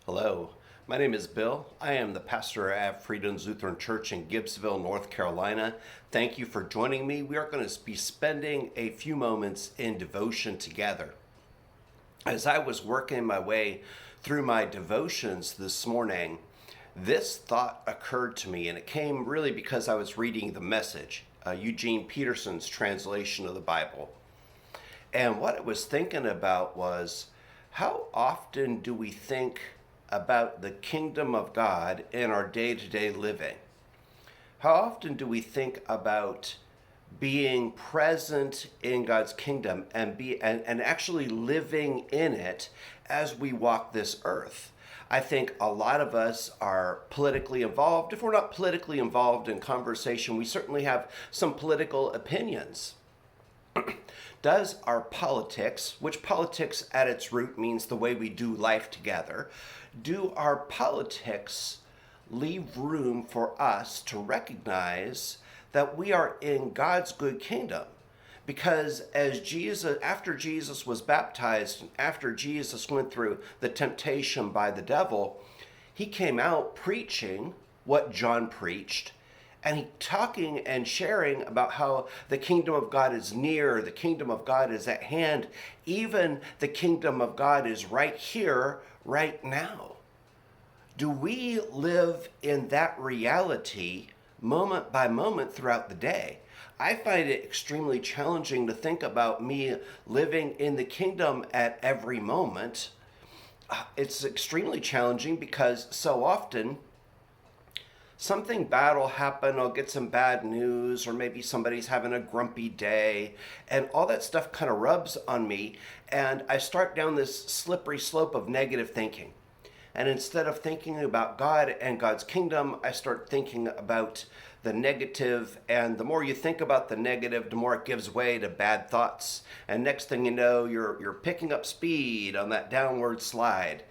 Hello, my name is Bill. I am the pastor at Freedom's Lutheran Church in Gibbsville, North Carolina. Thank you for joining me. We are going to be spending a few moments in devotion together. As I was working my way through my devotions this morning, this thought occurred to me, and it came really because I was reading The Message, Eugene Peterson's translation of the Bible. And what I was thinking about was, how often do we think about the kingdom of God in our day-to-day living? How often do we think about being present in God's kingdom and actually living in it as we walk this earth? I think a lot of us are politically involved. If we're not politically involved in conversation, we certainly have some political opinions. Does our politics, which politics at its root means the way we do life together, do our politics leave room for us to recognize that we are in God's good kingdom? Because after Jesus was baptized, and after Jesus went through the temptation by the devil, he came out preaching what John preached, and he talking and sharing about how the kingdom of God is near, the kingdom of God is at hand, even the kingdom of God is right here, right now. Do we live in that reality moment by moment throughout the day? I find it extremely challenging to think about me living in the kingdom at every moment. It's extremely challenging because so often something bad will happen. I'll get some bad news, or maybe somebody's having a grumpy day, and all that stuff kind of rubs on me, and I start down this slippery slope of negative thinking. And instead of thinking about God and God's kingdom, I start thinking about the negative, and the more you think about the negative, the more it gives way to bad thoughts. And next thing you know, you're picking up speed on that downward slide.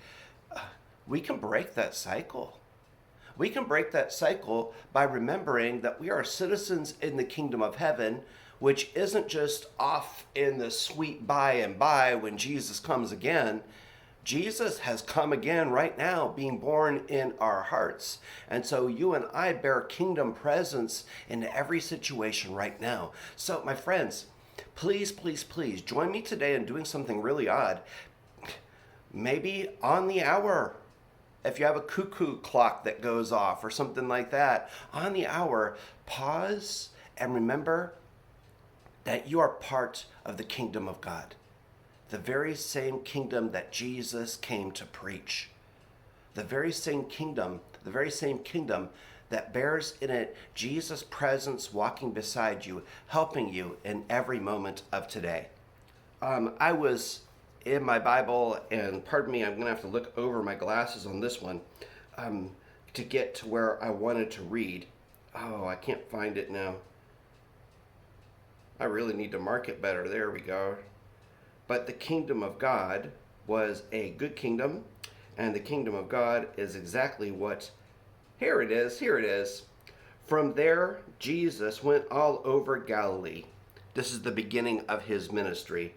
We can break that cycle. We can break that cycle by remembering that we are citizens in the kingdom of heaven, which isn't just off in the sweet by and by when Jesus comes again. Jesus has come again right now, being born in our hearts. And so you and I bear kingdom presence in every situation right now. So my friends, please, please, please join me today in doing something really odd. Maybe on the hour. If you have a cuckoo clock that goes off or something like that, on the hour, pause and remember that you are part of the kingdom of God. The very same kingdom that Jesus came to preach. The very same kingdom that bears in it Jesus' presence walking beside you, helping you in every moment of today. I was in my Bible, and pardon me, I'm going to have to look over my glasses on this one to get to where I wanted to read. Oh, I can't find it now. I really need to mark it better. There we go. But the kingdom of God was a good kingdom, and the kingdom of God is exactly what, here it is. From there, Jesus went all over Galilee. This is the beginning of his ministry.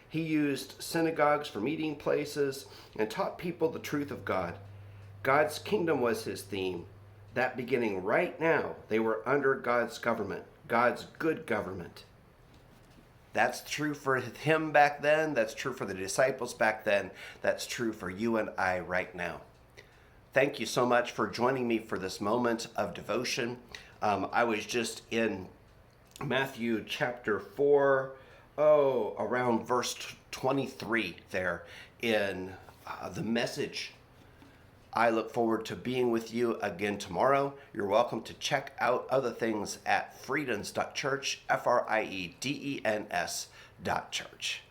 He used synagogues for meeting places and taught people the truth of God. God's kingdom was his theme. That beginning right now, they were under God's government, God's good government. That's true for him back then. That's true for the disciples back then. That's true for you and I right now. Thank you so much for joining me for this moment of devotion. I was just in Matthew chapter 4, around verse 23 there in The Message. I look forward to being with you again tomorrow. You're welcome to check out other things at friedens.church, FRIEDENS.church.